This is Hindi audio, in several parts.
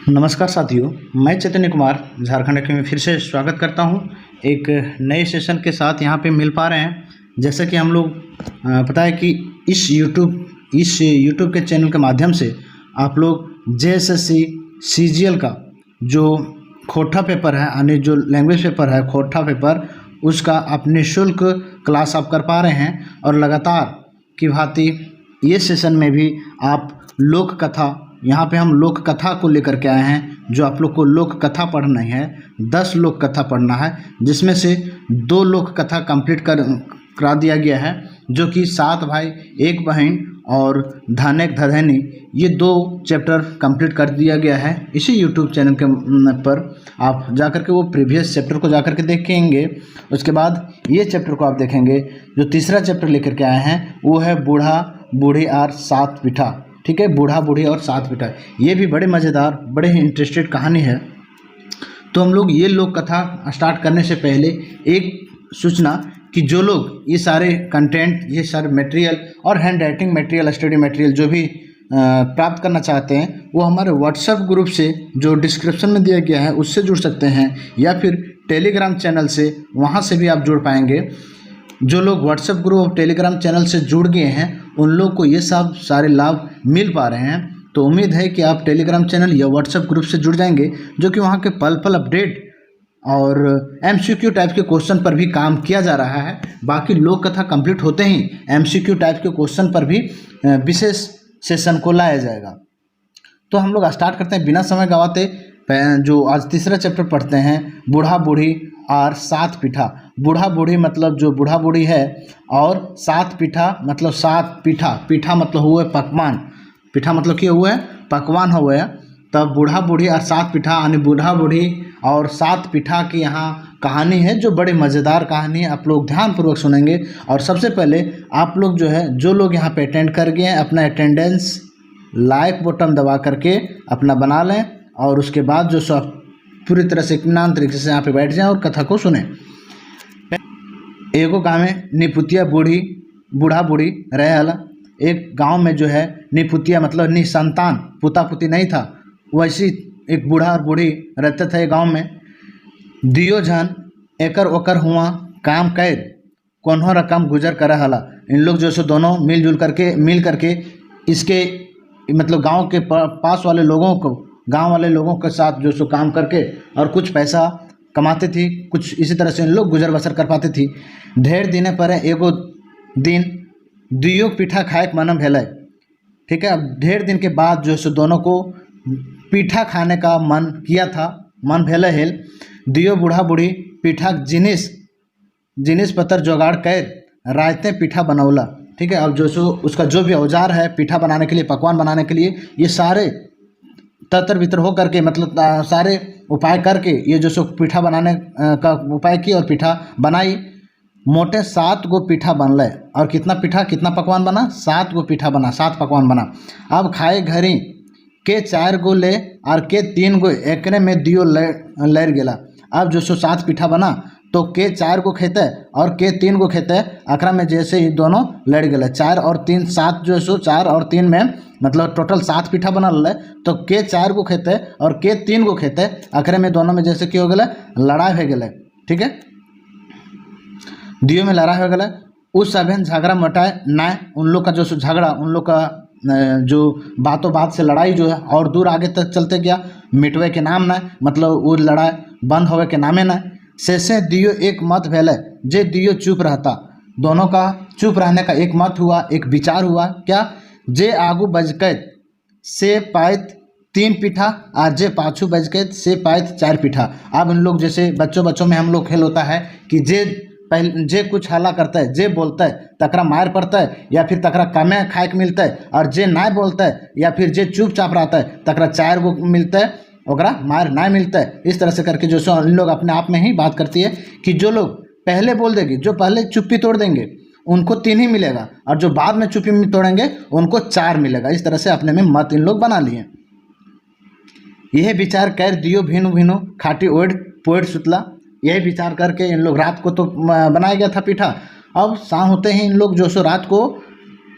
नमस्कार साथियों, मैं चैतन्य कुमार झारखंड के में फिर से स्वागत करता हूं एक नए सेशन के साथ। यहां पे मिल पा रहे हैं। जैसे कि हम लोग पता है कि इस यूट्यूब के चैनल के माध्यम से आप लोग जेएसएससी सीजीएल का जो खोटा पेपर है, यानी जो लैंग्वेज पेपर है खोटा पेपर, उसका आप निःशुल्क क्लास आप कर पा रहे हैं। और लगातार की भांति ये सेशन में भी आप लोक कथा, यहाँ पे हम लोक कथा को लेकर के आए हैं। जो आप लोग को लोक कथा पढ़ना है, 10 लोक कथा पढ़ना है, जिसमें से 2 लोक कथा कंप्लीट करा दिया गया है, जो कि 7 भाई 1 बहन और धनेक धधैनी, ये 2 चैप्टर कंप्लीट कर दिया गया है इसी यूट्यूब चैनल के पर। आप जाकर के वो प्रीवियस चैप्टर को जाकर के देखेंगे। उसके बाद ये चैप्टर को आप देखेंगे। जो तीसरा चैप्टर लेकर के आए हैं वो है बूढ़ा बूढ़ी और 7 पीठा। ठीक है, बूढ़ा बूढ़ी और 7 पीठा, ये भी बड़े मज़ेदार, बड़े ही इंटरेस्टेड कहानी है। तो हम लोग ये लोक कथा स्टार्ट करने से पहले एक सूचना कि जो लोग ये सारे कंटेंट, ये सारे मटेरियल और hand writing material, study material जो भी प्राप्त करना चाहते हैं, वो हमारे व्हाट्सएप ग्रुप से जो डिस्क्रिप्शन में दिया गया है उससे जुड़ सकते हैं, या फिर टेलीग्राम चैनल से, वहाँ से भी आप जुड़ पाएंगे। जो लोग व्हाट्सएप ग्रुप और टेलीग्राम चैनल से जुड़ गए हैं उन लोग को ये सब सारे लाभ मिल पा रहे हैं। तो उम्मीद है कि आप टेलीग्राम चैनल या व्हाट्सएप ग्रुप से जुड़ जाएंगे, जो कि वहाँ के पल पल अपडेट और एमसीक्यू टाइप के क्वेश्चन पर भी काम किया जा रहा है। बाकी लोक कथा कंप्लीट होते ही एमसीक्यू टाइप के क्वेश्चन पर भी विशेष सेशन को लाया जाएगा। तो हम लोग स्टार्ट करते हैं बिना समय गंवाते। जो आज तीसरा चैप्टर पढ़ते हैं, बूढ़ा बूढ़ी और 7 पीठा। बूढ़ा बूढ़ी मतलब जो बूढ़ा बूढ़ी है, और 7 पीठा मतलब 7 पीठा। पीठा मतलब हुए पकवान, पीठा मतलब क्या हुआ है, पकवान हुआ है। तब बूढ़ा बूढ़ी और 7 पीठा, यानी बूढ़ा बूढ़ी और 7 पीठा की यहाँ कहानी है, जो बड़े मज़ेदार कहानी है। आप लोग ध्यानपूर्वक सुनेंगे। और सबसे पहले आप लोग जो है, जो लोग यहाँ पे अटेंड कर गए हैं, अपना अटेंडेंस लाइक बटन दबा करके अपना बना लें, और उसके बाद जो सब पूरी तरह से इत्मीनान तरीके से यहाँ पे बैठ जाएं और कथा को सुने। एगो गाँव में निपुतिया बूढ़ी बूढ़ा बूढ़ी रहे हला। एक गांव में जो है निपुतिया मतलब निसंतान, पुता पुती नहीं था, वैसी एक बूढ़ा और बूढ़ी रहते थे गांव में। दियो जन एकर ओकर हुआ काम कैद, कोन्हो रकम गुजर करे हला। इन लोग जो सो दोनों मिल करके इसके मतलब गांव के पास वाले लोगों को, गांव वाले लोगों के साथ जो सो काम करके और कुछ पैसा कमाते थी। कुछ इसी तरह से इन लोग गुजर बसर कर पाते थी। ढेर दिने पर एगो दिन दुइयो पीठा खाए के मन भेल। ठीक है, अब ढेर दिन के बाद जो सो दोनों को पीठा खाने का मन किया था, मन भेल हेल। दुइयो बूढ़ा बूढ़ी पीठा जिनिस पत्तर जोगाड़ कर रायते पीठा बनौला। ठीक है, अब जो सो उसका जो भी औजार है पीठा बनाने के लिए, पकवान बनाने के लिए, ये सारे तर बितर हो करके मतलब सारे उपाय करके ये जो सो पीठा बनाने का उपाय किया और पीठा बनाई। मोटे 7 गो पीठा बनल। और कितना पीठा, कितना पकवान बना, 7 गो पीठा बना, 7 पकवान बना। अब खाए घरी के 4 गो ले और के 3 गो एकरे में दियो लड़ गेला। अब जो सो 7 पीठा बना तो के 4 गो खेते और के 3 गो खेते, अकरा में जैसे ही दोनों लड़ गए। 4 और 3 7 जो सो 4 और 3 में मतलब टोटल 7 पीठा बनल है। तो के 4 गो खेते और के 3 गो खेते, अकरे में दोनों में जैसे कि हो गए लड़ाई हो गए। ठीक है, दियो में लड़ाई हो गए। उस सभी झगड़ा मटाए ना, उन लोग का जो झगड़ा, उन लोग का जो बातों बात से लड़ाई जो है और दूर आगे तक चलते गया। मिटवे के नाम ना, मतलब वो लड़ाई बंद होवे के नामे ना। से दियो एक मत भेले, जे दियो चुप रहता। दोनों का चुप रहने का एक मत हुआ, एक विचार हुआ। क्या, जे आगू बजकैत से पाइत 3 पीठा और जे पाछू बजकैत से पाइत 4 पीठा। अब इन लोग जैसे बच्चों में हम लोग खेल होता है कि जे कुछ हल्ला करता है, जे बोलता है तकरा मार पड़ता है, या फिर तकरा कमे खाए के मिलता है, और जे ना बोलता है या फिर जे चुपचाप रहता है तकरा 4 गो मिलता है, ओकरा मार ना मिलता है। इस तरह से करके जो सो इन लोग अपने आप में ही बात करती है कि जो लोग पहले बोल देंगे, जो पहले चुप्पी तोड़ देंगे, उनको 3 ही मिलेगा, और जो बाद में चुप्पी तोड़ेंगे उनको 4 मिलेगा। इस तरह से अपने में मत इन लोग बना लिए। यह विचार कर दियो भिनु भिनु खाटी ओढ़ पोड़ सुतला। यही विचार करके इन लोग रात को तो बनाया गया था पीठा। अब शाम होते ही इन लोग जो सो रात को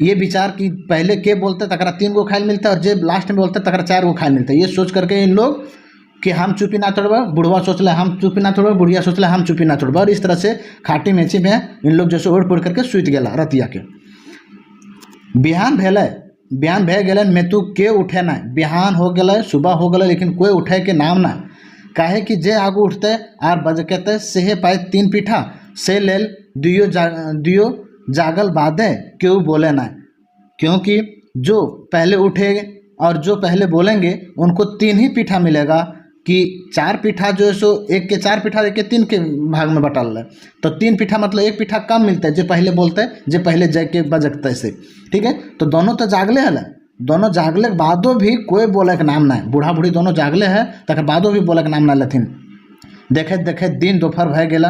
ये विचार कि पहले के बोलते तकरा 3 गो खाइल मिलता है और जे लास्ट में बोलते तकरा 4 गो खाइल मिलता है। ये सोच करके इन लोग कि हम चुपी ना तोड़बा, बुढ़वा सोच ले हम चुपी ना तोड़बा, बुढ़िया सोच ले हम चुपी ना तोड़बा, और इस तरह से खाटी मेची में इन लोग जैसे ओढ़ पोड़ करके सुत गेला रतिया के। बिहान भेले, बिहान भे गेले में तू के उठे ना, बिहान हो गए, सुबह हो गए, लेकिन कोई उठे के नाम ना। काहे कि जे आगू उठते आर बजकेते सेहे पाए 3 पीठा, से लेल दियो जागल बादे क्यों बोले ना। क्योंकि जो पहले उठेंगे और जो पहले बोलेंगे उनको 3 ही पीठा मिलेगा, कि 4 पीठा जो है सो 1 के 4 पीठा 1 के 3 के भाग में बटल है, तो 3 पीठा मतलब 1 पीठा कम मिलता है, जो पहले बोलते हैं जो पहले जग के बजकते से। ठीक है, तो दोनों तो जागले है, दोनों जागले के बादो भी कोई बोले के नाम ना है। बूढ़ा बूढ़ी दोनों जागले है तक बादो भी बोले के नाम ना लेथिन। देखे देखे दिन दोपहर भे गेला,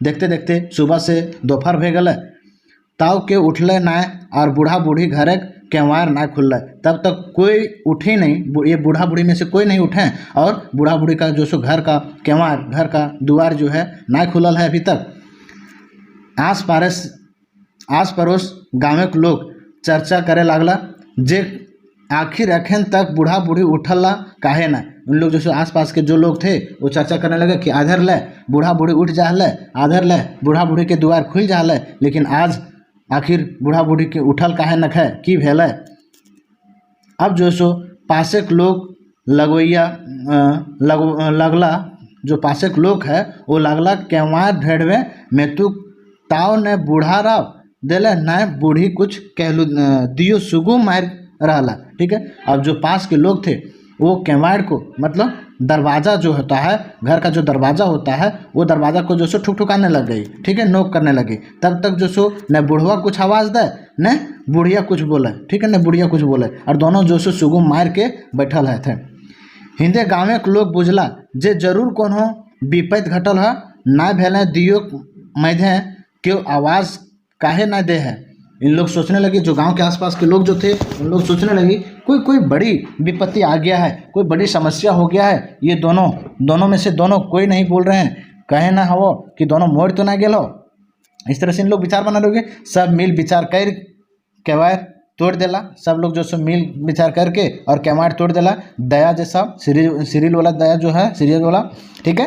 देखते देखते सुबह से दोपहर भे गए, ताव के उठले ना और बूढ़ा बूढ़ी घरे केवार ना खुल, तब तक कोई उठे नहीं। ये बूढ़ा बूढ़ी में से कोई नहीं उठे और बूढ़ा बूढ़ी का जो सो घर का केवार, घर का द्वार जो है ना खुलल है अभी तक। आस पड़ोस गाँव के लोग चर्चा करे लागला, जे आखिर अखन तक बूढ़ा बूढ़ी उठला काहे ना। उन लोग जैसे आसपास के जो लोग थे वो चर्चा करने लगे कि आधर ले बूढ़ा बूढ़ी उठ जा ले, आधर ले बूढ़ा बूढ़ी के द्वार खुल जा ले, लेकिन आज आखिर बूढ़ा बूढ़ी के उठल काहे न है, की भेल। अब जो सो पासे के लोग लगला, जो पासे के लोग है वो लगला केवार ढेड़वे में तू ताव ने बूढ़ा राव देले न बूढ़ी कुछ कहलू दियो सुगु मार रहला। ठीक है, अब जो पास के लोग थे वो केवाड़ को मतलब दरवाज़ा जो होता है, घर का जो दरवाज़ा होता है, वो दरवाज़ा को जो सो ठुकठुकाने लग गई। ठीक है, नोक करने लगी। तब तक जो सो न बुढ़वा कुछ आवाज़ दे न बुढ़िया कुछ बोले। ठीक है, न बुढ़िया कुछ बोले, और दोनों जो सो सुगुम मार के बैठल है थे। हिंदे गाँव के लोग बुझला जे जरूर कोनो विपैत घटल है, ना भेले दियो मैधे क्यों आवाज़ काहे ना दे है। इन लोग सोचने लगे, जो गांव के आसपास के लोग जो थे उन लोग सोचने लगे कोई बड़ी विपत्ति आ गया है, कोई बड़ी समस्या हो गया है। ये दोनों में से दोनों कोई नहीं बोल रहे हैं, कहे ना हो कि दोनों मोड़ तो ना गेल हो। इस तरह से इन लोग विचार बना लोगे, सब मिल विचार कर केवाड़ तोड़ देला। सब लोग जो सब मिल विचार करके और केवाड़ तोड़ देला। दया जैसा सीरियल वाला दया जो है सीरियल वाला, ठीक है,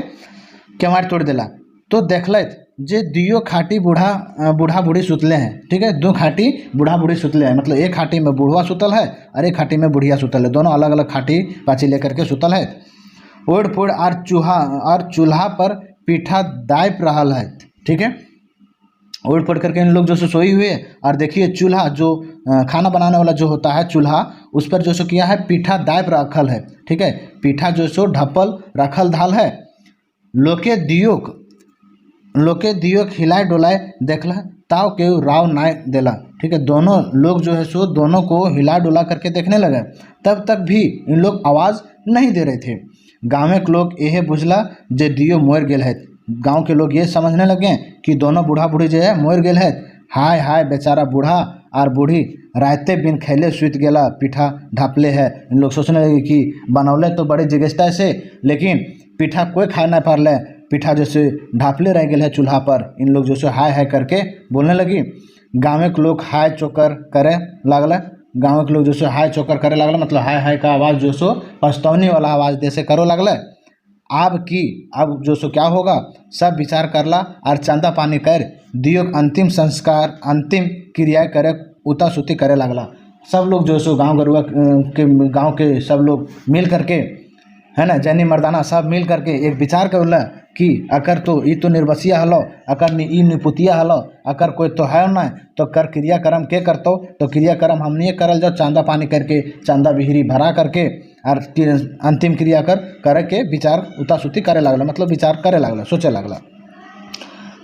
केवाड़ तोड़ देला। तो देखल जे दियो खाटी बूढ़ा बूढ़ी सुतले हैं। ठीक है, 2 खाटी बूढ़ा बूढ़ी सुतले हैं, मतलब एक खाटी में बूढ़वा सुतल है और एक खाटी में बुढ़िया सुतल है। दोनों अलग अलग खाटी पाची लेकर के सुतल है। ओढ़ फोड़ और चूल्हा पर पीठा दाइप रहा है। ठीक है, ओढ़ फोड़ करके इन लोग जो सो सोई हुए, और देखिए चूल्हा जो खाना बनाने वाला जो होता है चूल्हा, उस पर जो सो किया है पीठा दाइप रखल है। ठीक है, पीठा जो सो ढप्पल रखल धाल है। लोके दियो हिलाए डोलाए देखला, ताव के राव नाय देला। ठीक है, दोनों लोग जो है सो दोनों को हिला डुला करके देखने लगे। तब तक भी इन लोग आवाज़ नहीं दे रहे थे। गाँव के लोग यह बुझला जे दियो मोर गेल है। गांव के लोग ये समझने लगे कि दोनों बूढ़ा बूढ़ी जो है मोर गेल है। हाय हाय बेचारा बूढ़ा और बूढ़ी रायते बिन खैले सुत गेला, पीठा ढापले है। इन लोग सोचने लगे कि बनौले तो बड़े जिगस्ता से, लेकिन पीठा कोई खा ना पारले, पीठा जैसे ढापले रह गए है चूल्हा पर। इन लोग जो सो हाय हाय करके बोलने लगी। गाँव के लोग हाय चोकर करे लागला। गाँव के लोग जो सो हाय चोकर करे लागला, मतलब हाय हाय का आवाज़ जो सो पछतौनी वाला आवाज़ जैसे करो लागला। अब जो सो क्या होगा, सब विचार करला और चंदा पानी कर दियो अंतिम संस्कार अंतिम क्रिया करे उता सुती करे लागला। सब लोग जो सो गाँव के सब लोग मिल करके, है ना, जैनी मर्दाना सब मिल करके एक विचार करला कि अकर तो ये तो निर्बसिया हलो, अकर ई निपुतिया हलो, अकर कोई तो है ना, तो कर क्रियाक्रम के करतो, तो क्रियाक्रम हमने करल जाओ चांदा पानी करके, चांदा बिहरी भरा करके और अंतिम क्रिया करे के विचार उतासुती करे लागला, मतलब विचार करे लागला, सोचे लागला।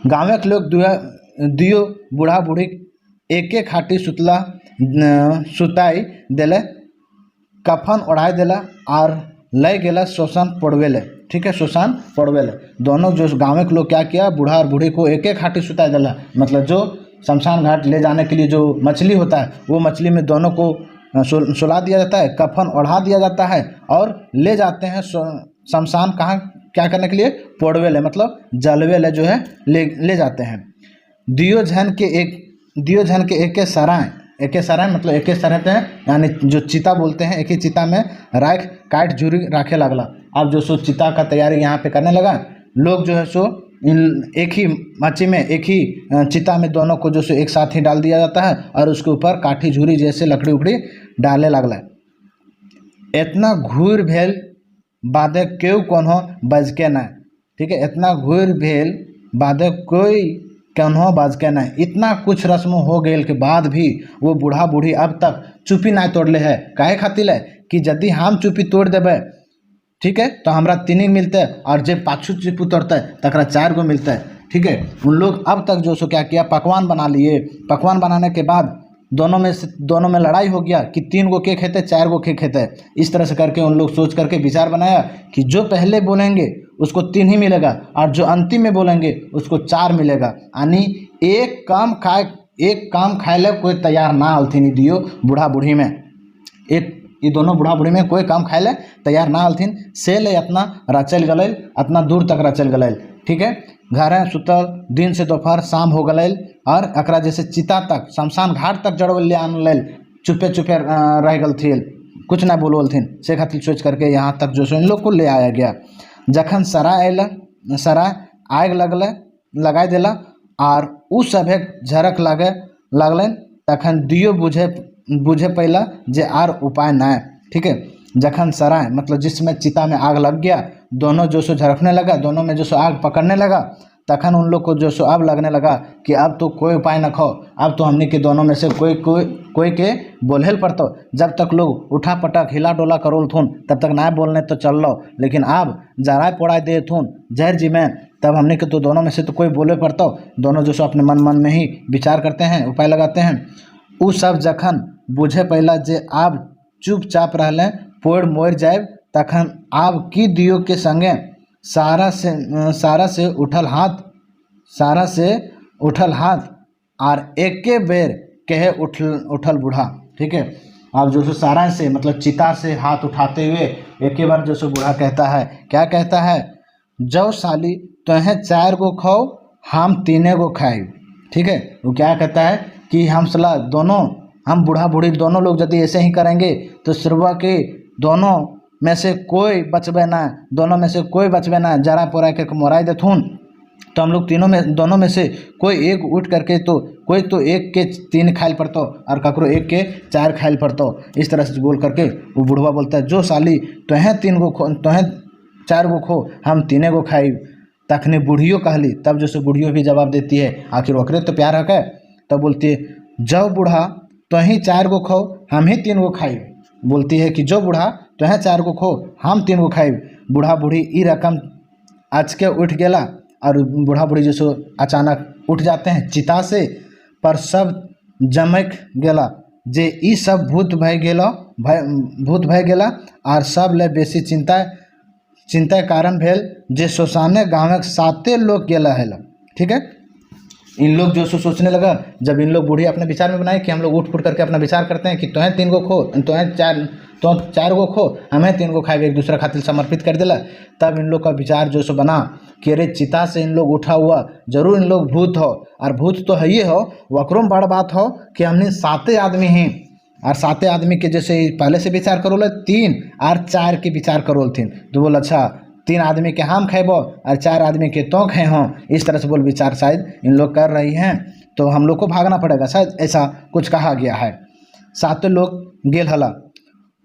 गाँव के लोग दियो बूढ़ा बूढ़ी एक एक खाटी सुताई देले, कफन ओढ़ाई देला और ले गेला शोषण पड़वेले। ठीक है, शोषण पड़वेले। दोनों जो गाँव के लोग क्या किया, बूढ़ा और बूढ़ी को एक एक खाटी सुताई देला, मतलब जो शमशान घाट ले जाने के लिए जो मछली होता है वो मछली में दोनों को सुला दिया जाता है, कफन ओढ़ा दिया जाता है और ले जाते हैं शमशान कहाँ क्या करने के लिए, पड़वेले मतलब जलवेले जो है ले जाते हैं। दियो झन के एक सराय एके सराय मतलब एके सराय थे यानी जो चिता बोलते हैं, एक ही चिता में राख काट झुरी राखे लगला। अब जो सो चिता का तैयारी यहाँ पे करने लगा। लोग जो है सो एक ही माची में एक ही चिता में दोनों को जो सो एक साथ ही डाल दिया जाता है और उसके ऊपर काठी झुरी जैसे लकड़ी उकड़ी डाले लगला। इतना घूर भेल बादे क्यों कोनो बज के न, ठीक है, इतना घूर भेल बादे कोई कन्हो बाज के नहीं। इतना कुछ रस्म हो गए के बाद भी वो बूढ़ा बूढ़ी अब तक चुप्पी ना तोड़ले है। काहे खातिर है कि यदि हम चुप्पी तोड़ देवे, ठीक है, तो हमरा 3 मिलते और जे पाछू चुप्पी तोड़ते तकरा 4 गो मिलते, ठीक है। उन लोग अब तक जो सो क्या किया, पकवान बना लिए। पकवान बनाने के बाद दोनों में लड़ाई हो गया कि 3 गो के खेते 4 गो के खेते। इस तरह से करके उन लोग सोच करके विचार बनाया कि जो पहले बोलेंगे उसको 3 ही मिलेगा और जो अंतिम में बोलेंगे उसको 4 मिलेगा। यानी एक काम खाए ले कोई तैयार ना हलथिन। दियो बूढ़ा बूढ़ी में ये दोनों बूढ़ा बूढ़ी में कोई काम खाए ले तैयार ना हलथिन। से ले अपना रचल गलैल, अपना दूर तक रचल गलैल, ठीक है। घर सुतल, दिन से दोपहर शाम हो गलैल और अकरा जैसे चिता तक शमशान घाट तक जड़वल ले आन लेल चुपे चुपे रह गलथिन, कुछ ना बोलथिन। से खातिर सोच करके यहाँ तक जो सो इन लोग को ले आया गया। जखन सराय अल, सराय आग लगा दिला और उ सभे झरक लगलन, तखन दियो बुझे पहला जे आर उपाय न, ठीक है। जखन सराय मतलब जिसमें चिता में आग लग गया, दोनों जो सो झरकने लगा, दोनों में जो सो आग पकड़ने लगा, तखन उन लोग को जो सो अब लगने लगा कि अब तो कोई उपाय न खो, अब तो हमने के दोनों में से कोई के बोलहेल पड़तो। जब तक लोग उठा पटक हिला डोला करोल थून तब तक ना बोलने तो चल लो, लेकिन अब जराए पोड़ाए दे थून जहर जी में, तब हमने के तो दोनों में से तो कोई बोले पड़तो। दोनों जो सो अपने मन में ही विचार करते हैं, उपाय लगाते हैं। उ सब जखन बुझे पहला जे आप चुपचाप रहले पोड़ मोर जाए, तखन आप की दियो के संगे सारा से उठल हाथ और एके बेर कहे उठल बूढ़ा, ठीक है। अब जो सो सारा से मतलब चिता से हाथ उठाते हुए एक बार जो सो बूढ़ा कहता है, क्या कहता है, जो साली तुहें 4 गो खाओ हम 3 गो खाए, ठीक है। वो क्या कहता है कि हम बूढ़ा बूढ़ी दोनों लोग यदि ऐसे ही करेंगे तो सुबह के दोनों में से कोई बचबे ना, जरा पोरा के मोराई देथुन। तो हम लोग दोनों में से कोई एक उठ करके तो कोई तो एक के 3 खाइल पड़तो और ककरो एक के 4 खाइल पड़तो। इस तरह से बोल करके वो बुढ़वा बोलता है, जो साली तुहें 4 गो खो हम 3 गो खाई। तखने बूढ़ियों कहली, तब जो सो बूढ़ियों भी जवाब देती है, आखिर ओकरे तो प्यार है। तब बोलती है, जब बूढ़ा तुही 4 गो खो हम ही 3 गो खाई। बोलती है कि जो बूढ़ा तुहें 4 गो खो हम 3 गो खाई। बूढ़ा बूढ़ी ई रकम आज के उठ गेला और बूढ़ा बूढ़ी जो सो अचानक उठ जाते हैं चिता से, पर सब जमक गेला जे ई सब भूत भय गेला और सब ले बेसी चिंता कारण भेल जे शोषाने गाँव 7 लोग गेला है, ठीक है। इन लोग जो सोचने लगा, जब इन लोग बूढ़ी अपने विचार में बनाए कि हम लोग उठ फुट करके अपना विचार करते हैं कि तुहें 3 गो खो तुहें 4 गो खो हमें 3 गो खाए, एक दूसरा खातिर समर्पित कर दिला। तब इन लोग का विचार जो सो बना कि अरे चिता से इन लोग उठा हुआ जरूर इन लोग भूत हो, और भूत तो है ये हो, वक्रों बड़ बात हो कि हमने 7 आदमी हैं और 7 आदमी के जैसे पहले से विचार करोल 3 और 4 के विचार करोल थीन। तो बोल अच्छा 3 आदमी के हम खेबो और 4 आदमी के तो खे हों। इस तरह से बोल विचार शायद इन लोग कर रही हैं, तो हम लोग को भागना पड़ेगा, शायद ऐसा कुछ कहा गया है। 7 लोग गेल हला,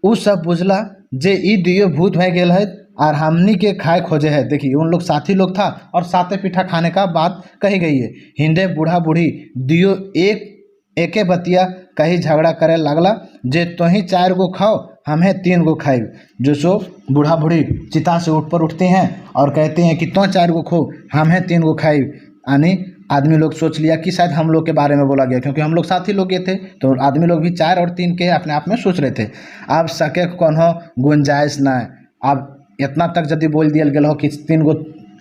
उ सब बुझला जे ई दियो भूत भय गेल है और हमनी के खाए खोजे है। देखिए उन लोग 7 लोग था और 7 पीठा खाने का बात कही गई है। हिंदे बूढ़ा बूढ़ी दियो एके बतिया कहीं झगड़ा करे लगला जे तुही 4 गो खाओ हमें 3 गो खाई। जो सो बूढ़ा बूढ़ी चिता से उठती हैं और कहते हैं कि तो 4 गो खो हमें 3 गो खाई। यानी आदमी लोग सोच लिया कि शायद हम लोग के बारे में बोला गया, क्योंकि हम लोग 7 ही लोग गए थे, तो आदमी लोग भी 4 और 3 के अपने आप में सोच रहे थे। अब सके कौन हो गुंजाइश ना, अब इतना तक यदि बोल दिया गया हो कि 3 गो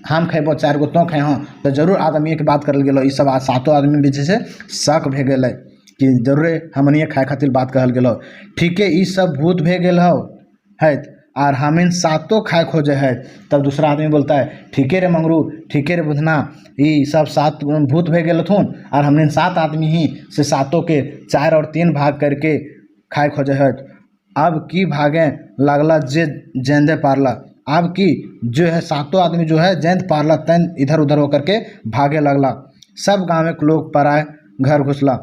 हम खेबो 4 गो तो खे हों, तो जरूर आदमी के बात करल गया। इस सब 7 आदमी बीच से शक भे गए कि जरूर हमनिए खाए खातिर बात कहल गया। ठीक है, ई सब भूत भे गेल है और हम इन सातों खाए खोजे है। तब दूसरा आदमी बोलता है, ठीके रे मंगरू, ठीके रे बुधना, ये सब सात भूत भे गेल थून और हमने 7 आदमी ही से सातों के 4 और 3 भाग करके खाए खोजे है। अब की भागे लगला जे जेंदे पारला। अब की जो है सातों आदमी जो है जेंद पारला तैन इधर उधर होकर के भागे लगला। सब गाँव के लोग पराए घर घुसला।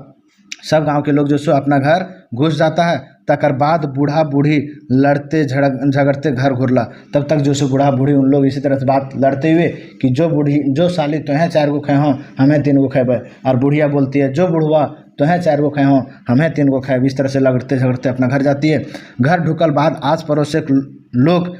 सब गांव के लोग जो सो अपना घर घुस जाता है। तकर बाद बूढ़ा बूढ़ी लड़ते झगड़ते घर घुरला। तब तक जो सो बूढ़ा बूढ़ी उन लोग इसी तरह से बात लड़ते हुए कि जो बूढ़ी जो साली तो हैं 4 गो खाए हों हमें 3 गो खाएब। और बुढ़िया बोलती है, जो बुढ़वा तो हैं 4 गो खाए हों हमें 3 गो खाएब। इस तरह से लड़ते झगड़ते अपना घर जाती है। घर ढुकल बाद आस पड़ोस से लोग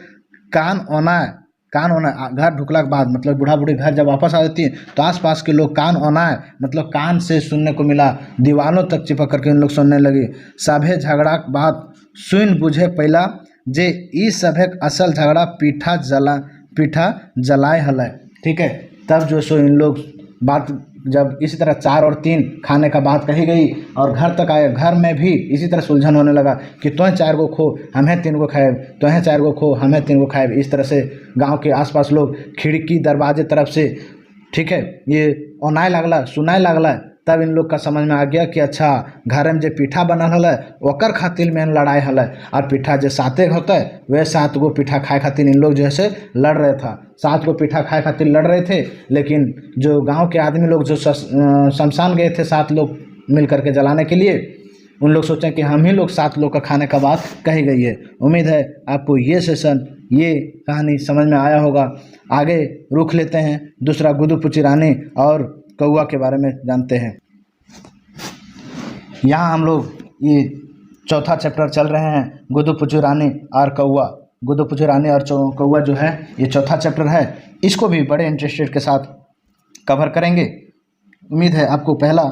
कान ओना घर ढुकला के बाद मतलब बूढ़ा बूढ़ी घर जब वापस आ जाती है तो आसपास के लोग कान ओनाए मतलब कान से सुनने को मिला। दीवालों तक चिपक करके उन लोग सुनने लगे। सभे झगड़ा के बाद सुन बुझे पहला जे ई सभे असल झगड़ा पीठा जलाए हल। ठीक है, तब जो सो इन लोग बात जब इसी तरह 4 और 3 खाने का बात कही गई और घर तक आए। घर में भी इसी तरह सुलझन होने लगा कि तुहें 4 गो खो हमें 3 गो खाएब, तुहें 4 गो खो हमें 3 गो खाएब। इस तरह से गांव के आसपास लोग खिड़की दरवाजे तरफ से, ठीक है, ये ओनाए लगला सुनाए लगला। तब इन लोग का समझ में आ गया कि अच्छा घर में जो पीठा बनल हल ओकर खातिर में लड़ाई हल। और पीठा जो 7 होता है वह 7 गो पीठा खाए खातिर इन लोग जो है से लड़ रहे था। 7 गो पीठा खाए खातिर लड़ रहे थे। लेकिन जो गांव के आदमी लोग जो शमशान गए थे 7 लोग मिल करके जलाने के लिए, उन लोग सोचें कि हम ही लोग 7 लोग का खाने का बात कही गई है। उम्मीद है आपको ये सेशन ये कहानी समझ में आया होगा। आगे रुख लेते हैं दूसरा गुदुपुची रानी और कौआ के बारे में जानते हैं। यहाँ हम लोग ये चौथा चैप्टर चल रहे हैं गुदुपुची रानी और कौआ। गुदुपुची रानी और कौआ जो है ये चौथा चैप्टर है। इसको भी बड़े इंटरेस्टेड के साथ कवर करेंगे। उम्मीद है आपको पहला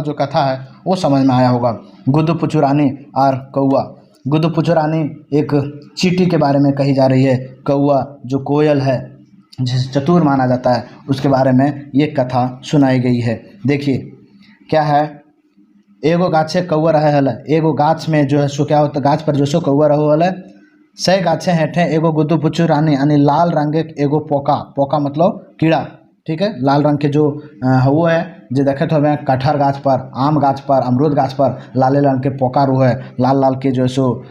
जो कथा है वो समझ में आया होगा। गुदुपुची रानी और कौआ। गुदुपुची रानी एक चींटी के बारे में कही जा रही है। कौआ जो कोयल है जिसे चतुर माना जाता है उसके बारे में ये कथा सुनाई गई है। देखिए क्या है, एगो गाछे कौआ रहे हल। एगो गाछ में जो है सो क्या होता, गाछ पर जो सो कौआ रहो हल। सै गाछे हेठे एगो गुदुपुची रानी यानी लाल रंग एगो पोका मतलब कीड़ा। ठीक है, लाल रंग के जो वो है जो देखे तो हमें कटहर गाछ पर, आम गाछ पर, अमरूद गाछ पर लाले रंग के पोका रू है। लाल के जो सो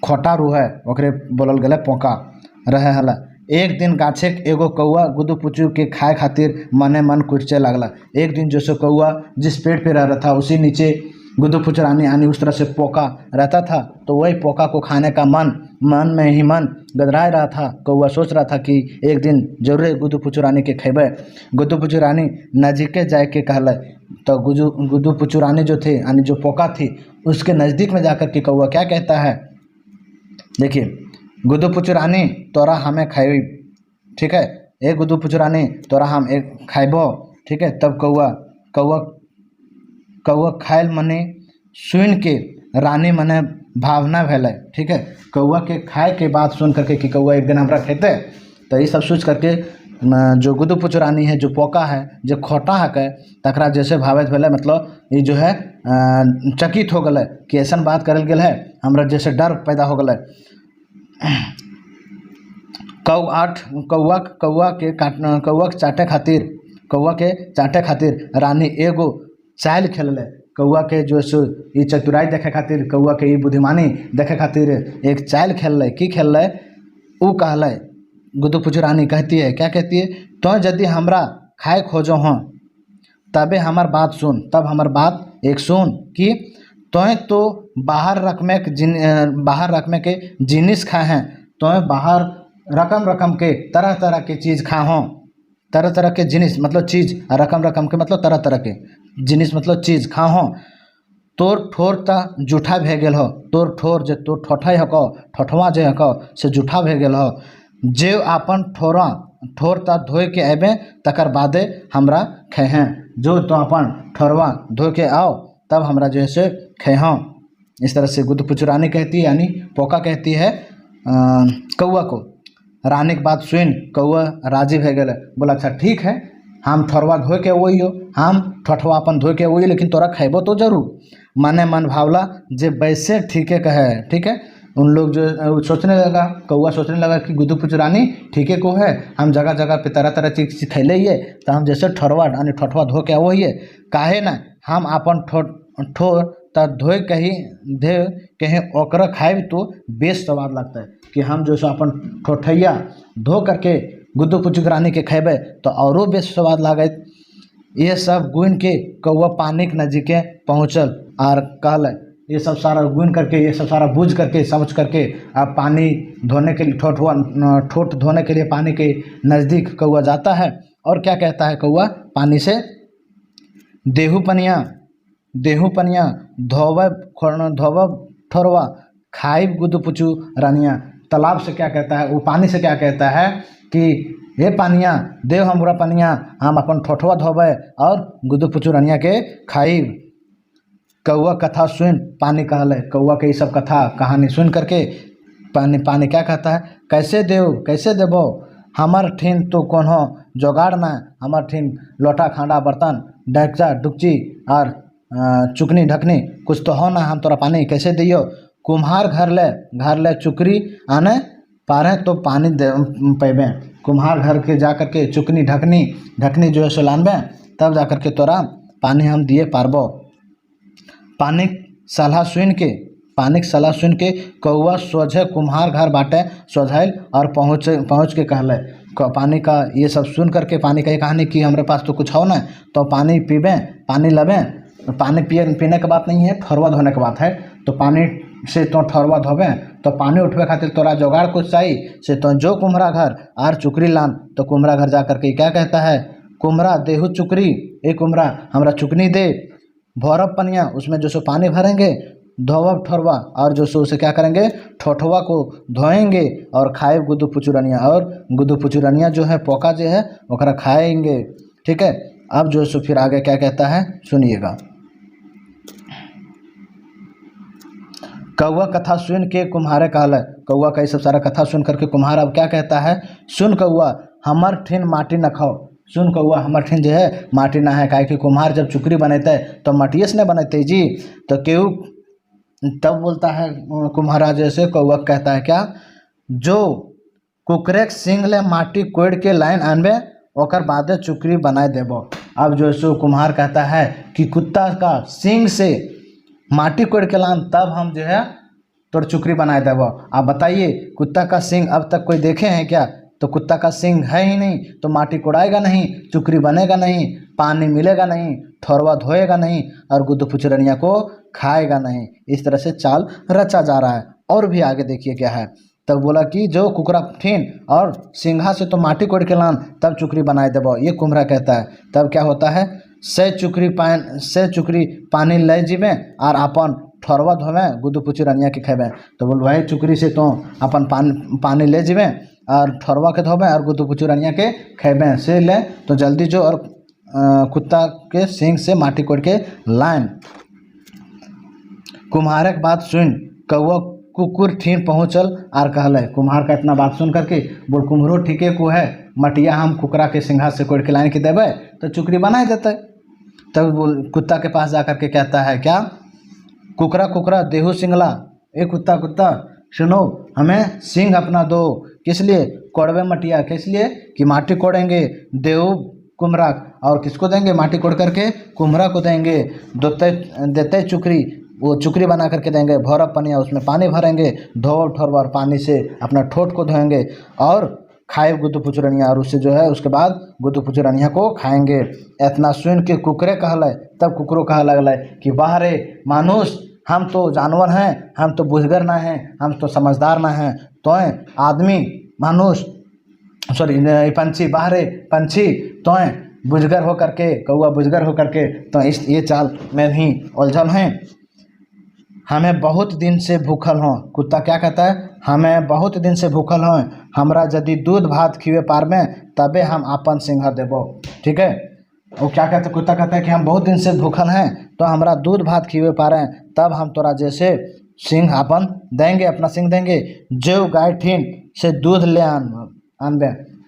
खोटा रू है ओकरे बोलल गले पोका रहे हल। एक दिन गाछे एगो कौआ गुदुपुची के खाए खातिर मने मन कुर्चे लगला। एक दिन जो सो कौआ जिस पेड़ पे रह रहा था उसी नीचे गुदुपुची रानी यानी उस तरह से पोका रहता था। तो वही पोका को खाने का मन में ही मन गदराए रहा था। कौआ सोच रहा था कि एक दिन जरूर गुदुपुची रानी के खेबे। गुदुपुची रानी नजीके जाए के कहला। तो गुदुपुची रानी जो थे यानी जो पोका थी उसके नज़दीक में जाकर के कौआ क्या कहता है, देखिए, गुदुपुची रानी तोरा हमें खाई। ठीक है, एक गुदुपुची रानी तोरा हम एक खाइबो। ठीक है, तब कौआ खायल मने सुन के रानी मने भावना भेल। ठीक है, कौआ के खाए के बात सुन करके कि कौआ एक दिन हमरा खेते, तो ये सब सोच करके जो गुदुपुची रानी है जो पोका है जो खोटा है तकरा जैसे भावित भेल, मतलब ये जो है चकित हो गए कि ऐसा बात करल गेल है, हमरा जैसे डर पैदा हो गए। कौआ के चाटे खातिर रानी एगो चाल खेलले। कौआ के जो ये चतुराई देखे खातिर, कौआ के ये बुद्धिमानी देखे खातिर एक चाल खेलले। की खेलले उ कहले। गुदुपुची रानी कहती है, क्या कहती है, तो यदि हमरा खाए खोजो हों तबे हमार बात सुन। तब हमार बात एक सुन कि तो बाहर रकमे के जिनिस खाए हैं। तो बाहर रकम के तरह के चीज़ खा हों। तरह के जिनिस मतलब चीज़, रकम के मतलब तरह के जिनिस मतलब चीज़ खा हों। तोर ठोर ता जूठा भे गेल हो। तोर ठोर जे तोर ठोठा हको, ठोठवा जे हको से जूठा भे गेल हो। जे अपन ठोर ता धोए के अबे तकर बादे हमरा खेहें। जो तो अपन ठोरवा धो के आओ तब हमरा जो है से खेहों। इस तरह से गुदुपुची रानी कहती है यानी पोका कहती है कौआ को। रानी की बात सुन कौआ राजी भे गए। बोला अच्छा ठीक है, हम ठोरवा धो के वही हो, हम ठोठवा अपन धो के वही, लेकिन तोरा खेबो तो जरूर। मने मन भावला जे वैसे ठीके कहे। ठीक है, उन लोग जो सोचने लगा, कौआ सोचने लगा कि गुदुपुचु रानी ठीके को है, हम जगह जगह पे तरह तरह चीज सिखैले हिए, तो हम जैसे ठोरवा यानी ठोठवा धो के आवो हिए, काहे ना हम अपन ठोर त धोए कहीं ओकरा खाए तो बेस स्वाद लगता है कि हम जो सो अपन ठोठैया धो करके गुदुपुचु रानी के खेबे तो औरो बेस स्वाद लागत। ये सब गुन के कौआ पानी के नजीके पहुँचल और कहल ये सब सारा गुन करके, ये सब सारा बूझ करके समझ करके अब पानी धोने के लिए ठोठ धोने के लिए पानी के नज़दीक कौआ जाता है। और क्या कहता है कौआ पानी से, देहू पनिया धोवब ठोरवा खाइब गुदुपुचु रानिया। तालाब से क्या कहता है, वो पानी से क्या कहता है कि हे पानिया देव हमरा पनिया, हम अपन ठोठवा धोबे और गुदुपुचु रानिया के खाइब। कौआ कथा सुन पानी कहले, कौआ के ये सब कथा कहानी सुन करके पानी क्या कहता है, कैसे देबो हमार ठिन तो कोनो जोगाड़ ना, हमार ठिन लोटा खांडा बर्तन डेगचा डुकची और चुकनी ढकनी कुछ तो हो ना, हम तोरा पानी कैसे दियो। कुम्हार घर ले चुकरी आने पारे तो पानी पैबे, कुम्हार घर के जा करके चुकनी ढकनी जो है सो लानबे, तब जा करके तोरा पानी हम दिए पारबो। पानी सलाह सुन के कौआ सोझे कुम्हार घर बाटे सोझाइल और पहुँच के कहले। पानी का ये सब सुन करके पानी का ये कहानी कि हमारे पास तो कुछ हो ना, तो पानी पीबे पानी लबें, पानी पीने के बात नहीं है, ठोरवा धोने की बात है। तो पानी से तो ठोरवा धोबे तो पानी उठवे खातिर तोरा जोगाड़ कुछ चाहिए से तो जो कुम्हरा घर आर चुकरी लान। तो कुम्हरा घर जा करके क्या कहता है, कुम्हरा देहु चुकरी, ए कुम्हरा हमरा चुकनी दे, भौरब पनिया उसमें जो सो पानी भरेंगे, धोवब ठोरवा और जो सो उसे क्या करेंगे ठोठवा को धोएंगे और खाए गुदुपुचु रानिया, और गुदुपुचु रानिया जो है पोका जो है ओकरा खाएंगे। ठीक है, अब जो सो फिर आगे क्या कहता है सुनिएगा। कौआ कथा सुन के कुम्हारे कहल, कौआ का सब सारा कथा सुन करके कुम्हार अब क्या कहता है, सुन कौआ हमर ठिन माटी न खाओ, सुन कौआ हमर ठिन जो है माटी ना है, काहे कि कुम्हार जब चुकरी बनेते तो मटिए से नहीं बनेते जी। तो केहू तब बोलता है कुम्हारा जैसे कौआ कहता है क्या, जो कुकरे सिंग ले माटी कोड़ के लाइन आनबे ओकर बादे चुकरी बनाए देबो। अब जो सो कुम्हार कहता है कि कुत्ता का सिंग से माटी कोड़ के लान तब हम जो है तोर चुकरी बनाए देबो। आप बताइए कुत्ता का सिंग अब तक कोई देखे हैं क्या, तो कुत्ता का सिंग है ही नहीं, तो माटी कोड़ाएगा नहीं, चुकरी बनेगा नहीं, पानी मिलेगा नहीं, ठोरवा धोएगा नहीं और गुदुपुचु रानिया को खाएगा नहीं। इस तरह से चाल रचा जा रहा है। और भी आगे देखिए क्या है, तब बोला कि जो कुकरा ठिन और सिंघा से तो माटी कोड़ के लान तब चुकरी बनाए देबो, ये कुम्हरा कहता है। तब क्या होता है, से चुकरी पानी ले जीबे और अपन ठोरवा धोवे गुदुपुचु रानिया के खेबे। तो बोल भाई चुकरी से तो अपन पानी ले जीबे और ठोरवा के धोबे और गुदुपुचु रानिया के खेबे, से ले तो जल्दी जो और कुत्ता के सिंग से माटी कोड़ के लाइन। कुम्हारे के बात सुन कौआ कुकुर ठीन पहुँचल और कहले, कुम्हार का इतना बात सुन करके बोल कुम्हरो ठीके को है, मटिया हम कुकरा के सिंघा से कोड़ के लाइन के देवे तो चुकरी बनाए देते। तब बोल कुत्ता के पास जा करके कहता है क्या, कुकरा देहू सिंगला, ए कुत्ता सुनो हमें सिंह अपना दो, किस लिए, कोड़वे मटिया, किस लिए कि माटी कोड़ेंगे, देव कुम्हरा और किसको देंगे, माटी कोड़ करके कुम्हरा को देंगे, देते चुकरी, वो चुकरी बना करके देंगे, भौरब पनिया उसमें पानी भरेंगे, धोव ठोरवा पानी से अपना ठोठ को धोएंगे और खाए गुदुपुचु रानिया, और उससे जो है उसके बाद गुदुपुचु रानिया को खाएंगे। इतना सुन के कुकरे कहल, तब कुकरो कह लगल कि वाह रे मानुष, हम तो जानवर हैं, हम तो बुझगर ना हैं, हम तो समझदार ना हैं, तो आदमी मानुष पंछी, वाह रे पंछी तो बुझगर हो करके, कौआ बुझगर हो करके तो इस ये चाल में भी उलझन हैं। हमें बहुत दिन से भूखल हों, कुत्ता क्या कहता है, हमें बहुत दिन से भूखल हों, हमरा यदि दूध भात खिए पारबे तबे हम अपन सिंघा देबो। ठीक है, वो क्या कहता है, कुत्ता कहता है कि हम बहुत दिन से भूखल हैं तो हमरा दूध भात खिए पारे तब हम तोरा जैसे सिंह अपन देंगे, अपना सिंह देंगे। जो गाय ठीन से दूध ले आनबे,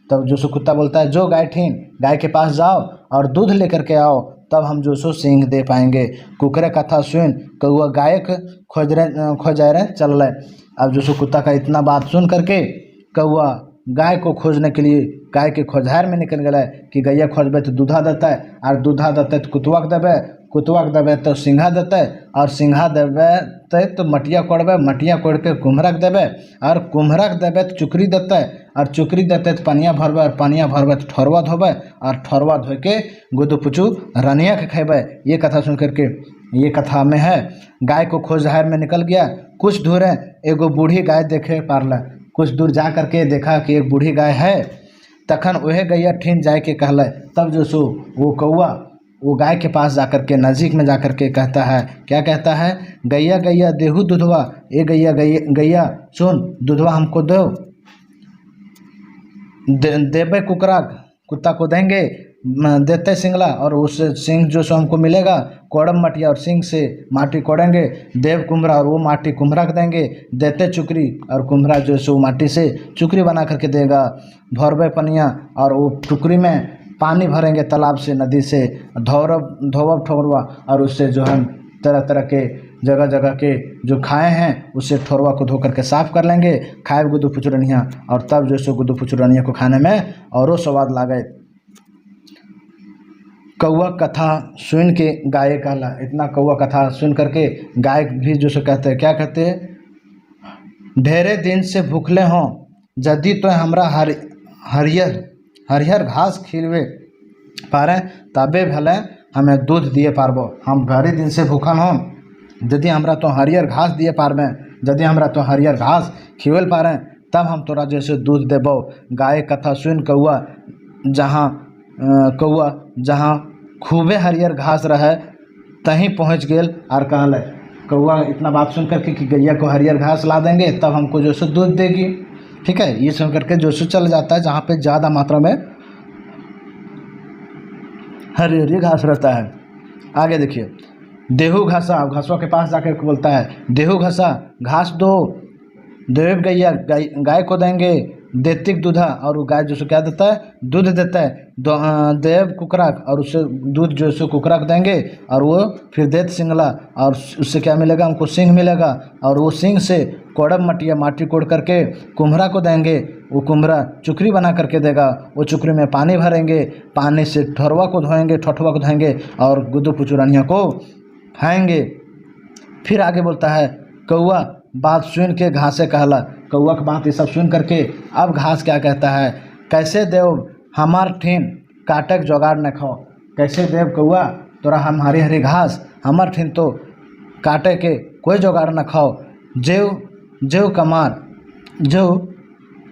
तब जो सो कुत्ता बोलता है जो गाय ठीन, गाय के पास जाओ और दूध लेकर के आओ, तब हम जो सो सींग दे पाएंगे। कुकरे कथा सुन कौआ गायक खोजरे चल रहे। अब जो सो कुत्ता का इतना बात सुन करके कौआ गाय को खोजने के लिए गाय के खोजहार में निकल गया कि गैया खोजबे तो दूधा देता है, और दूधा देते तो कुतुआ देवे, कुतुआ देवे तो सिंघा देते, और सिंघा देवे तो मटिया कोड़बे, मटिया कोड़ के कुम्हरक देवे, और कुम्हरक देवे तो चुकरी देते, और चुकरी देते तो पनिया भरबे, और पनिया भरबे तो ठोरवा धोबे, और ठोरवा धो के गुदू पुचू रनिया के खेबे। ये कथा सुन करके ये कथा में है गाय को खोजहार में निकल गया। कुछ दूर है एगो बूढ़ी गाय देखे पारला, कुछ दूर जा करके देखा कि एक बूढ़ी गाय है। तखन वह गैया ठीन जाए के कहला। तब जो सो वो कौआ वो गाय के पास जाकर के नज़दीक में जाकर के कहता है, क्या कहता है, गैया गैया देहू दूधवा, ए गैया गैया सुन दूधवा हमको दो, देबे कुकरा कुत्ता को देंगे, देते सिंगला, और उस सिंग जो सो हमको मिलेगा कोड़म मटिया, और सिंग से माटी कोड़ेंगे, देव कुम्हरा और वो माटी कुम्हरा के देंगे, देते चुकरी और कुम्हरा जो सो माटी से चुकरी बना करके देगा, भरबे पनिया और वो टुकरी में पानी भरेंगे तालाब से नदी से, धोवब ठोरवा, और उससे जो हम तरह तरह के जगह जगह के जो खाए हैं उससे ठोरवा को धो करके साफ कर लेंगे, खाए गुदू पुचुरनिया, और तब जो सो गुदू पुचुरनिया को खाने में औरों स्वाद लागे। कौआ कथा सुन के गाय कहला। इतना कौआ कथा सुन करके गाय भी जो सो कहते हैं, क्या कहते हैं, ढेरे दिन से भूखले हों, यदि तो हमरा हरियर घास खिलवे पारे तबे भले हमें दूध दिए पारबो। हम भारी दिन से भूखल हों, यदि हमरा तो हरियर घास दिए पारबे, यदि हमरा तो हरियर घास खिवेल पारे तब हम तोरा जैसे दूध देबो। गाय कथा सुन कौआ जहाँ खूबे हरियर घास रहे तहीं पहुँच गेल, और कहले कौआ इतना बात सुन करके कि गैया को हरियर घास ला देंगे तब हमको जो सो दूध देगी। ठीक है, ये सुन करके जो सो चल जाता है जहाँ पे ज़्यादा मात्रा में हरी घास रहता है। आगे देखिए, देहू घासा, घासों के पास जाकर बोलता है, देहू घासा घास दो, देव गैया गाय को देंगे, देतिक दूधा, और वो गाय जो सो क्या देता है, दूध देता है, देव कुकरा, और उससे दूध जो सो कुकरा को देंगे, और वो फिर देत सिंगला, और उससे क्या मिलेगा, हमको सिंग मिलेगा, और वो सिंग से कोड़ब मटिया माटी कोड़ करके कुम्हरा को देंगे, वो कुम्हरा चुकरी बना करके देगा, वो चुकरी में पानी भरेंगे, पानी से ठोरवा को धोएंगे, ठोठवा को धोएंगे, और गुदू पुचुरनिया को खाएंगे। फिर आगे बोलता है, कौआ बात सुन के घासे कहला। कौआ की बात ये सब सुन करके अब घास क्या कहता है, कैसे देव हमार ठीन काटक जोगाड़ न खाओ, कैसे देव कौआ तोरा हम हरी हरी घास हमार ठीन तो काटे के कोई जोगाड़ न खाओ। जेव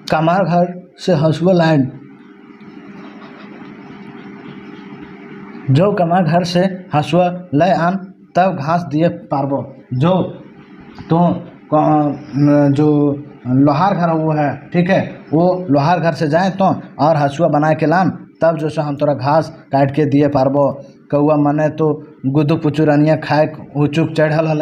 कमार घर से हंसुआ लाइन, जो कमार घर से हंसुआ ले आन तब घास दिए पारबो। जो तो जो लोहार घर वो है, ठीक है, वो लोहार घर से जाए तो और हंसुआ बना के लान तब जो सो हम तोरा घास काट के दिए पारबो। कौआ मने तो गुदू पुचुरनिया खाए हुचुक चढ़ल हल।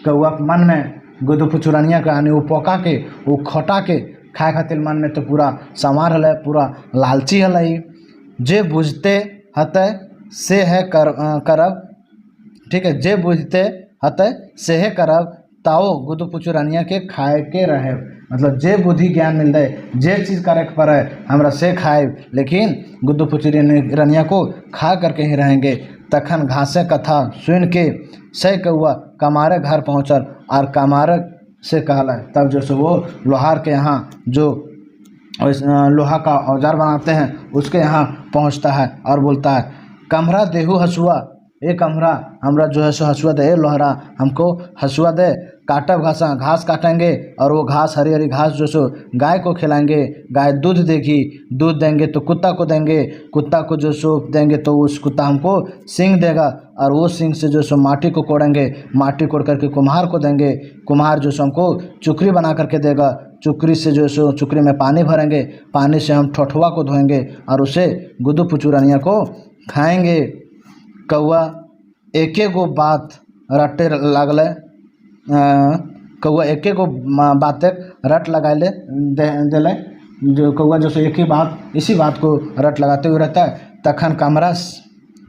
कौआ मन में गुदू पुचुरनिया के आने वो पका के वो खटा के खाए खातिर मन में तो पूरा संवार हल, पूरा लालची हल। जे बुझते हते से है करब, ठीक है, जे बुझते हते से है करब, ताओ गुदू पुचुरनिया के खाए के रहे। मतलब जे बुद्धि ज्ञान मिल जाए, जे चीज़ करे के पड़े हमरा से खाए, लेकिन गुदू पुचुरनिया को खा करके ही रहेंगे। तखन घासे कथा सुन के से कौआ कमारे घर पहुँचल, और कमारे से कहला। तब जो सो वो लोहार के यहाँ जो लोहा का औजार बनाते हैं उसके यहाँ पहुँचता है और बोलता है, कमरा देहू हसुआ, ए कमरा हमरा जो है सो हसुआ दे, लोहरा हमको हसुआ दे, काटब घास काटेंगे, और वो घास हरी हरी घास जो सो गाय को खिलाएंगे, गाय दूध देगी, दूध देंगे तो कुत्ता को देंगे, कुत्ता को जो सो देंगे तो उस कुत्ता हमको सींग देगा, और वो सींग से जो सो माटी को कोड़ेंगे, माटी कोड़ करके कुम्हार को देंगे, कुम्हार जो सो हमको चुकरी बना करके देगा, चुकरी से जो सो चुकरी में पानी भरेंगे, पानी से हम ठोठवा को धोएंगे और उसे गुदू पुचुरनिया को खाएंगे। कौआ एके गो बात रटे लगले, कौआ एके गो बात रट लगाए दिले, जो कौआ जो एक ही बात इसी बात को रट लगाते हुए रहता है। तखन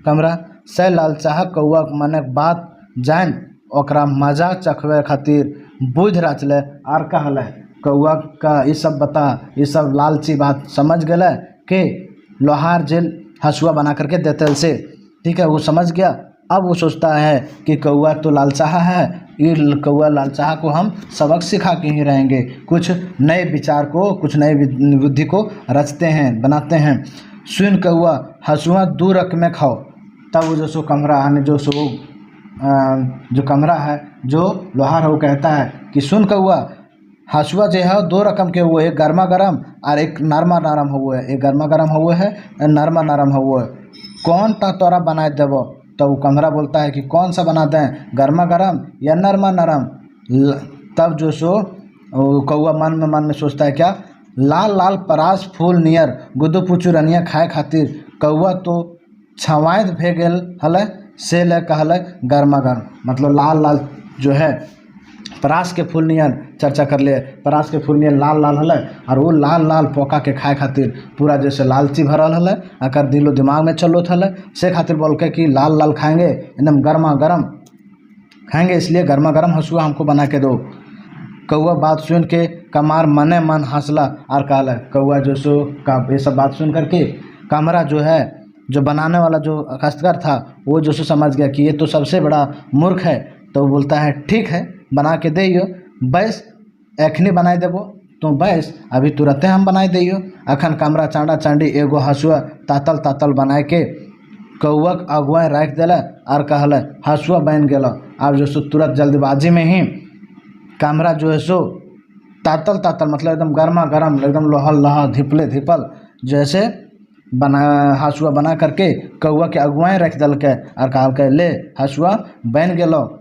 कमरा से लालचाह कौआ मने बात जान ओकरा मजा चखवे खातिर बुझ रचले आर कहले कौआ का ये सब बता, ये सब लालची बात समझ गए कि लोहार जेल हंसुआ बना करके देते से। ठीक है, वो समझ गया। अब वो सोचता है कि कौआ तो लालचाह है, ये कौआ लालचाह को हम सबक सिखा के ही रहेंगे, कुछ नए विचार को, कुछ नए बुद्धि को रचते हैं, बनाते हैं। सुन कौआ हंसुआ दूर रख में खाओ। तब वो जो सो कमरा आने जो कमरा है, जो लोहार है, वो कहता है कि सुन कौआ हंसुआ जो है दो रकम के हुए, एक गर्मा गर्म और एक नरमा नरम हुए, एक गर्मा गर्म हुए है, नरमा नरम हुए, कौन टा तोरा बनाए देवो। तो वो कमरा बोलता है कि कौन सा बना दें, गर्मा गर्म या नरमा नरम। तब जो सो कौआ मन में सोचता है क्या, लाल लाल परास फूल नियर गुद्दू पुचू रनिया खाए खातिर कौआ तो छवायद भे गेल हल से ले कहल गर्मा गर्म। मतलब लाल लाल जो है परास के फूल नियर चर्चा कर ले, परास के फूल नियर लाल लाल हल और वो लाल लाल पोका के खाए खातिर पूरा जैसे लालची भरल हल, अकर दिलो दिमाग में चलो थल, से खातिर बोल के कि लाल लाल खाएंगे, एकदम गर्मा गर्म खाएंगे, इसलिए गर्मा गर्म हंसुआ हमको बना के दो। कौआ बात सुन के कमार मने मन हंसला और कहला, कौआ जो सो का ये सब बात सुन करके कमरा जो है, जो बनाने वाला जो काश्तकार था, वो जो सो समझ गया कि ये तो सबसे बड़ा मूर्ख है। तो वो बोलता है ठीक है बना के दियो, बैस एखनी बनाए देबो, तो बैस अभी तुरंते हम बनाए दियो। अखन कमरा चांडा चांडी एगो हंसुआ तातल तातल बनाए के कौआ अगुआ रख दिला और कहला हंसुआ बन गया। अब जो सो तुरंत जल्दबाजी में ही कमरा जो है सो तातल तातल मतलब एकदम गर्मा गर्म, एकदम लोहल लहा धिपले धिपल जैसे बना हंसुआ बना करके कौआ के अगुआएँ रख दल के और कहल के ले हंसुआ बन गलो।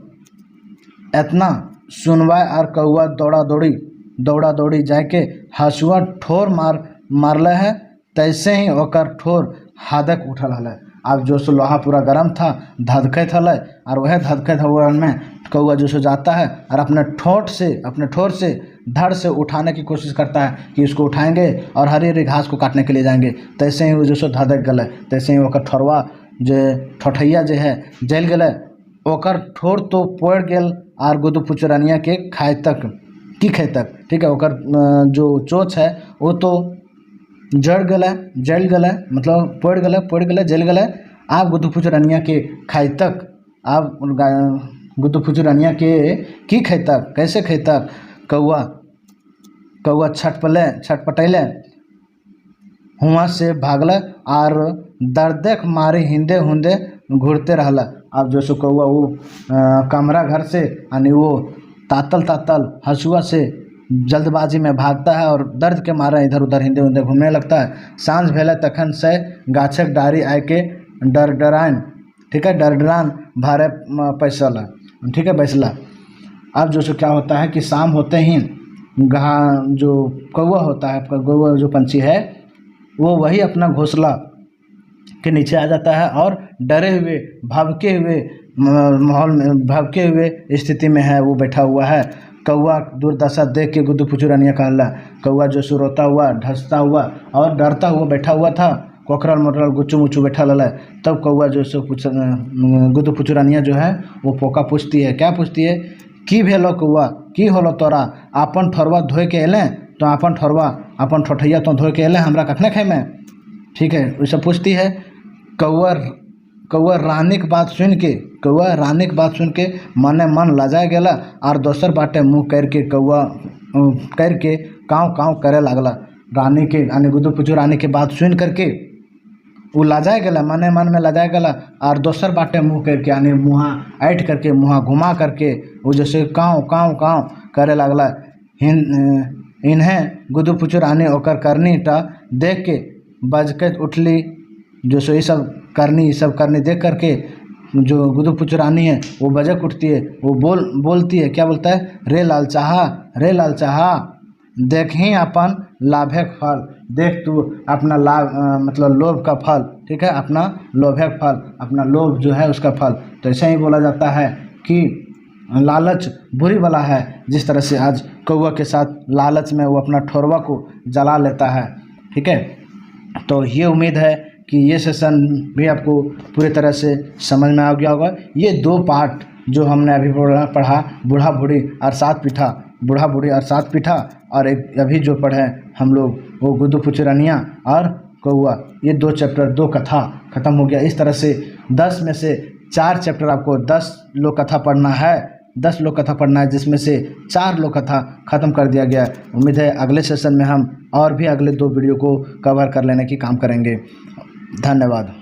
इतना सुनवा और कौआ दौड़ा दौड़ी जाके हंसुआ ठोर मारले है, तैसे ही ओकर ठोर हादक उठल हल। अब जो सो लोहा पूरा गर्म था, धधकत हल, और वह धधकत हुआ में कौआ जो सो जाता है और अपने ठोर से धड़ से उठाने की कोशिश करता है कि इसको उठाएंगे और हरी हरी घास को काटने के लिए जाएंगे। तैसे ही वो जो सो धधक गल, तैसे ही ओकर ठोरवा जो ठोठैया जो है जल गल, ओकर ठोर तो पड़ गेल और गुद्दू पुचरनिया के खाए तक की खाए तक। ठीक है, ओकर जो चोच है वो तो जल गल मतलब पड़ गल जल गल। आप गुद्दू पुचरनिया के खाए तक, आप गुद्दू पुचरनिया के की खाए तक, कैसे खाए तक। कौआ छटपटैले हुआ से भागल और दर्दक मारे हिंदे हुंदे घूरते रहला। अब जो सो कौआ वो कमरा घर से यानी वो तातल हंसुआ से जल्दबाजी में भागता है और दर्द के मारे इधर उधर हिंदे हुंदे घूमने लगता है। सांझ भेले तखन से गाछक डारी आए के डरडरान, ठीक है, डरडरान भारे पैसला, ठीक है, बैसला। अब जो सो क्या होता है कि शाम होते ही जो कौआ होता है, कौआ जो पंछी है, वो वही अपना घोंसला के नीचे आ जाता है और डरे हुए भभके हुए माहौल में, भभके हुए स्थिति में है वो बैठा हुआ है। कौआ दुर्दशा देख के गुद्दू पुचरनिया कहला, कौआ जो सो रोता हुआ, ढसता हुआ और डरता हुआ बैठा हुआ था, कोकरल मोटरल गुच्चू मुच्चू बैठा लला। तब कौआ जो सो गुद्दू पुचरनिया जो है वो पोका पूछती है, क्या पूछती है की भेलो कौआ, की होलो तोरा, अपन ठोरवा धोए के अलें, तो अपन ठोरवा अपन ठोठैया तो धोए के अलें, हमरा कखने खाए में। ठीक है, वैसे पूछती है। कौआ रानी के बात सुन के मने मन लजा गेला और दोसर बाटे मुँह करके कौआ करके काँव करे लगला। रानी के यानी गुद्दू पुचू रानी के बात सुन करके वो लजाए गला, मने मन में लजाए गला और दोसर बाटे मुँह करके यानी मुँहा ऐठ करके, मुँहा घुमा करके वो जैसे काँव करे लगला। इन्हें गुद्दू पुचू रानी ओकर करनी टा देख के बजकत उठली। जो सो ये सब करनी देख करके जो गुद्दू पुचू रानी है वो बजक उठती है, वो बोलती है, क्या बोलता है, रे लाल चाहा देख ही अपन लाभक फल, देख तू अपना लाभ मतलब लोभ का फल, ठीक है, अपना लोभक फल, अपना लोभ जो है उसका फल। तो ऐसे ही बोला जाता है कि लालच बुरी वाला है। जिस तरह से आज कौआ के साथ लालच में वो अपना ठोरवा को जला लेता है। ठीक है, तो ये उम्मीद है कि ये सेशन भी आपको पूरी तरह से समझ में आ गया होगा। ये 2 पार्ट जो हमने अभी पढ़ा, बूढ़ा बूढ़ी और 7 पीठा, बूढ़ा बूढ़ी और 7 पीठा, और एक अभी जो पढ़े हम लोग वो गुड्डू पुचरनिया और कौआ, ये 2 चैप्टर 2 कथा ख़त्म हो गया। इस तरह से 10 में से 4 चैप्टर आपको 10 लोक कथा पढ़ना है, 10 लोक कथा पढ़ना है, जिसमें से 4 लोक कथा ख़त्म कर दिया गया। उम्मीद है अगले सेशन में हम और भी अगले 2 वीडियो को कवर कर लेने की काम करेंगे। धन्यवाद।